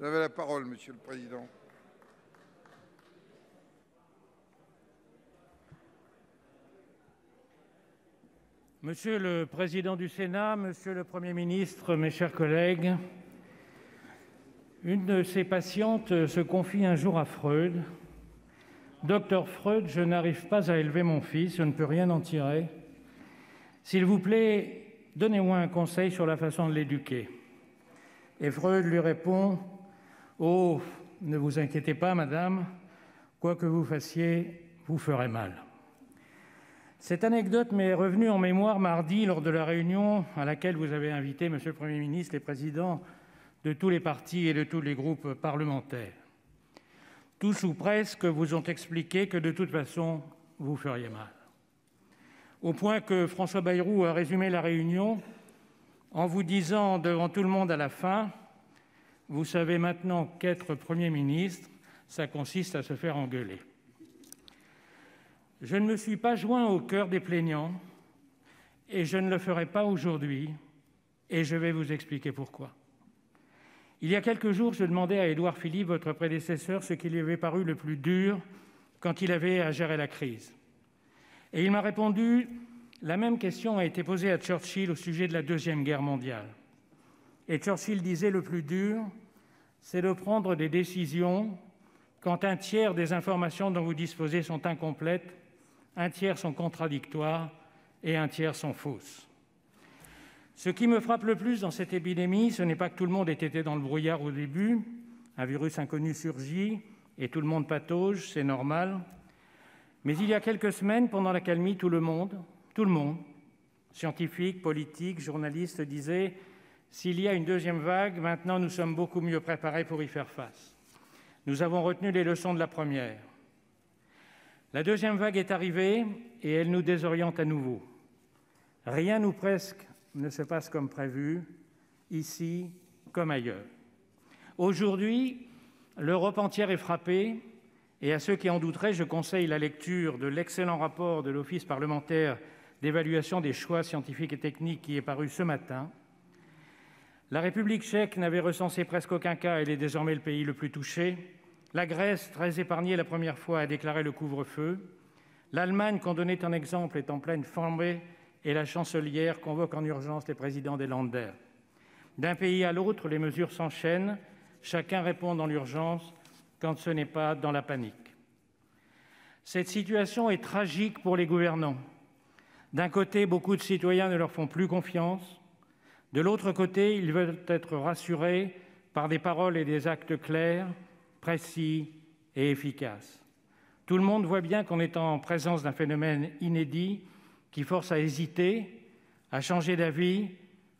Vous avez la parole, Monsieur le Président. Monsieur le Président du Sénat, Monsieur le Premier ministre, mes chers collègues, une de ses patientes se confie un jour à Freud. « Docteur Freud, je n'arrive pas à élever mon fils, je ne peux rien en tirer. S'il vous plaît, donnez-moi un conseil sur la façon de l'éduquer. » Et Freud lui répond : « Oh, ne vous inquiétez pas, madame, quoi que vous fassiez, vous ferez mal. » Cette anecdote m'est revenue en mémoire mardi lors de la réunion à laquelle vous avez invité, Monsieur le Premier ministre, les présidents de tous les partis et de tous les groupes parlementaires. Tous ou presque vous ont expliqué que de toute façon, vous feriez mal. Au point que François Bayrou a résumé la réunion en vous disant devant tout le monde à la fin : « Vous savez maintenant qu'être Premier ministre, ça consiste à se faire engueuler. » Je ne me suis pas joint au chœur des plaignants et je ne le ferai pas aujourd'hui, et je vais vous expliquer pourquoi. Il y a quelques jours, je demandais à Édouard Philippe, votre prédécesseur, ce qui lui avait paru le plus dur quand il avait à gérer la crise. Et il m'a répondu : la même question a été posée à Churchill au sujet de la Deuxième Guerre mondiale. Et Churchill disait : le plus dur, c'est de prendre des décisions quand un tiers des informations dont vous disposez sont incomplètes, un tiers sont contradictoires et un tiers sont fausses. Ce qui me frappe le plus dans cette épidémie, ce n'est pas que tout le monde ait été dans le brouillard au début, un virus inconnu surgit et tout le monde patauge, c'est normal. Mais il y a quelques semaines, pendant l'accalmie, tout le monde, scientifiques, politiques, journalistes, disait : s'il y a une deuxième vague, maintenant nous sommes beaucoup mieux préparés pour y faire face. Nous avons retenu les leçons de la première. La deuxième vague est arrivée et elle nous désoriente à nouveau. Rien ou presque ne se passe comme prévu, ici comme ailleurs. Aujourd'hui, l'Europe entière est frappée et à ceux qui en douteraient, je conseille la lecture de l'excellent rapport de l'Office parlementaire d'évaluation des choix scientifiques et techniques qui est paru ce matin. La République tchèque n'avait recensé presque aucun cas, elle est désormais le pays le plus touché. La Grèce, très épargnée la première fois, a déclaré le couvre-feu. L'Allemagne, qu'on donnait en exemple, est en pleine flambée et la chancelière convoque en urgence les présidents des Länder. D'un pays à l'autre, les mesures s'enchaînent. Chacun répond dans l'urgence quand ce n'est pas dans la panique. Cette situation est tragique pour les gouvernants. D'un côté, beaucoup de citoyens ne leur font plus confiance. De l'autre côté, ils veulent être rassurés par des paroles et des actes clairs, précis et efficaces. Tout le monde voit bien qu'on est en présence d'un phénomène inédit qui force à hésiter, à changer d'avis,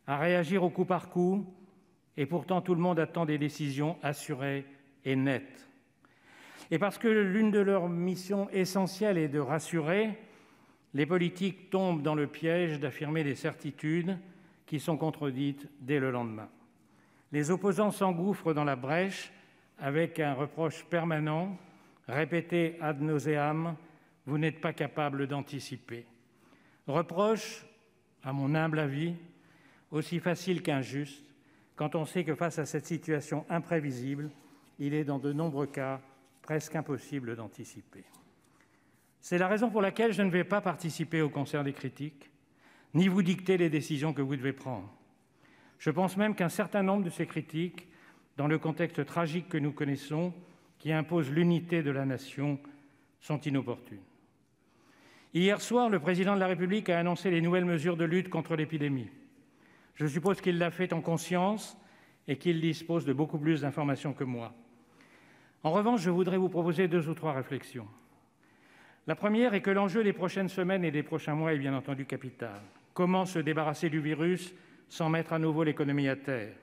à réagir au coup par coup, et pourtant tout le monde attend des décisions assurées et nettes. Et parce que l'une de leurs missions essentielles est de rassurer, les politiques tombent dans le piège d'affirmer des certitudes qui sont contredites dès le lendemain. Les opposants s'engouffrent dans la brèche avec un reproche permanent, répété ad nauseam : vous n'êtes pas capable d'anticiper. Reproche, à mon humble avis, aussi facile qu'injuste, quand on sait que face à cette situation imprévisible, il est dans de nombreux cas presque impossible d'anticiper. C'est la raison pour laquelle je ne vais pas participer au concert des critiques, ni vous dicter les décisions que vous devez prendre. Je pense même qu'un certain nombre de ces critiques, dans le contexte tragique que nous connaissons, qui impose l'unité de la nation, sont inopportunes. Hier soir, le Président de la République a annoncé les nouvelles mesures de lutte contre l'épidémie. Je suppose qu'il l'a fait en conscience et qu'il dispose de beaucoup plus d'informations que moi. En revanche, je voudrais vous proposer 2 ou 3 réflexions. La première est que l'enjeu des prochaines semaines et des prochains mois est bien entendu capital. Comment se débarrasser du virus sans mettre à nouveau l'économie à terre ?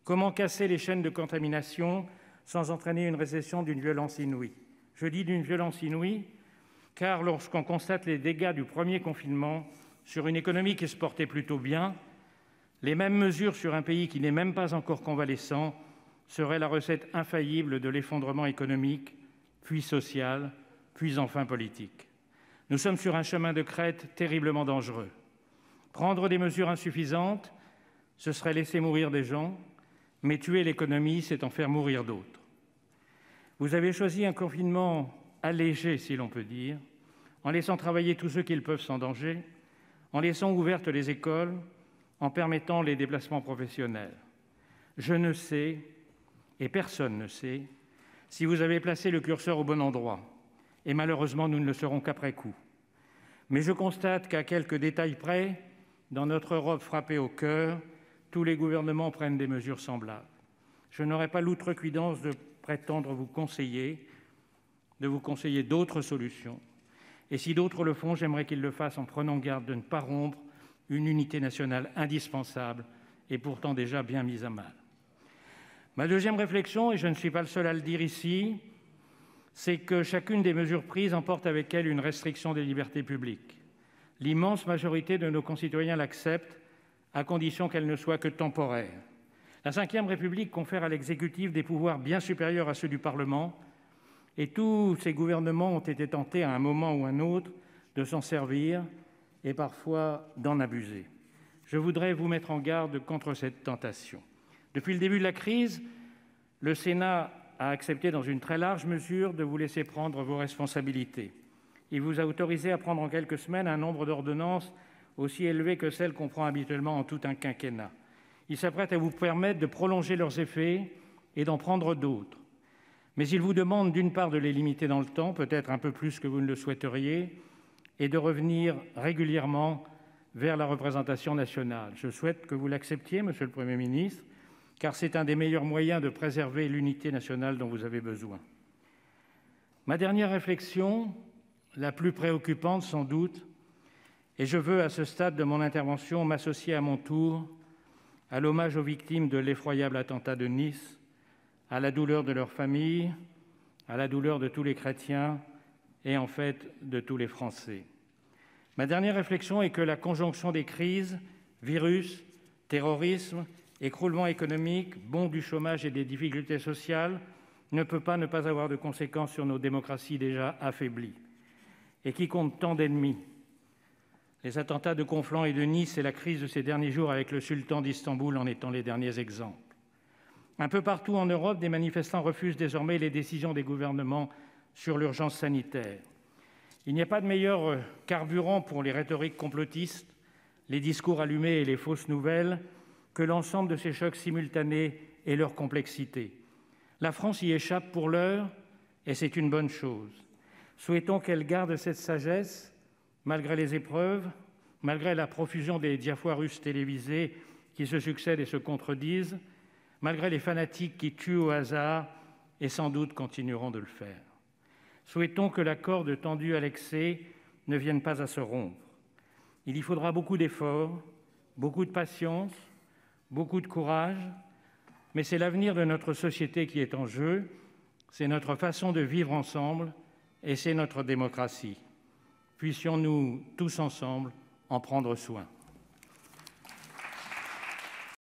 Comment casser les chaînes de contamination sans entraîner une récession d'une violence inouïe ? Je dis d'une violence inouïe, car lorsqu'on constate les dégâts du premier confinement sur une économie qui se portait plutôt bien, les mêmes mesures sur un pays qui n'est même pas encore convalescent seraient la recette infaillible de l'effondrement économique, puis social, puis enfin politique. Nous sommes sur un chemin de crête terriblement dangereux. Prendre des mesures insuffisantes, ce serait laisser mourir des gens. mais tuer l'économie, c'est en faire mourir d'autres. Vous avez choisi un confinement allégé, si l'on peut dire, en laissant travailler tous ceux qui le peuvent sans danger, en laissant ouvertes les écoles, en permettant les déplacements professionnels. Je ne sais, et personne ne sait, si vous avez placé le curseur au bon endroit. Et malheureusement, nous ne le saurons qu'après coup. Mais je constate qu'à quelques détails près, dans notre Europe frappée au cœur, tous les gouvernements prennent des mesures semblables. Je n'aurai pas l'outrecuidance de prétendre vous conseiller d'autres solutions. Et si d'autres le font, j'aimerais qu'ils le fassent en prenant garde de ne pas rompre une unité nationale indispensable et pourtant déjà bien mise à mal. Ma deuxième réflexion, et je ne suis pas le seul à le dire ici, c'est que chacune des mesures prises emporte avec elle une restriction des libertés publiques. L'immense majorité de nos concitoyens l'acceptent, à condition qu'elle ne soit que temporaire. La Ve République confère à l'exécutif des pouvoirs bien supérieurs à ceux du Parlement, et tous ces gouvernements ont été tentés à un moment ou un autre de s'en servir et parfois d'en abuser. Je voudrais vous mettre en garde contre cette tentation. Depuis le début de la crise, le Sénat a accepté dans une très large mesure de vous laisser prendre vos responsabilités. Il vous a autorisé à prendre en quelques semaines un nombre d'ordonnances aussi élevé que celles qu'on prend habituellement en tout un quinquennat. Il s'apprête à vous permettre de prolonger leurs effets et d'en prendre d'autres. Mais il vous demande d'une part de les limiter dans le temps, peut-être un peu plus que vous ne le souhaiteriez, et de revenir régulièrement vers la représentation nationale. Je souhaite que vous l'acceptiez, Monsieur le Premier ministre, car c'est un des meilleurs moyens de préserver l'unité nationale dont vous avez besoin. Ma dernière réflexion, la plus préoccupante sans doute, et je veux à ce stade de mon intervention m'associer à mon tour à l'hommage aux victimes de l'effroyable attentat de Nice, à la douleur de leurs familles, à la douleur de tous les chrétiens et en fait de tous les Français. Ma dernière réflexion est que la conjonction des crises, virus, terrorisme, écroulement économique, bond du chômage et des difficultés sociales, ne peut pas ne pas avoir de conséquences sur nos démocraties déjà affaiblies et qui comptent tant d'ennemis. Les attentats de Conflans et de Nice et la crise de ces derniers jours avec le sultan d'Istanbul en étant les derniers exemples. Un peu partout en Europe, des manifestants refusent désormais les décisions des gouvernements sur l'urgence sanitaire. Il n'y a pas de meilleur carburant pour les rhétoriques complotistes, les discours allumés et les fausses nouvelles que l'ensemble de ces chocs simultanés et leur complexité. La France y échappe pour l'heure, et c'est une bonne chose. Souhaitons qu'elle garde cette sagesse, malgré les épreuves, malgré la profusion des diafoirus télévisés qui se succèdent et se contredisent, malgré les fanatiques qui tuent au hasard et sans doute continueront de le faire. Souhaitons que la corde tendue à l'excès ne vienne pas à se rompre. Il y faudra beaucoup d'efforts, beaucoup de patience, beaucoup de courage, mais c'est l'avenir de notre société qui est en jeu, c'est notre façon de vivre ensemble et c'est notre démocratie. Puissions-nous tous ensemble en prendre soin.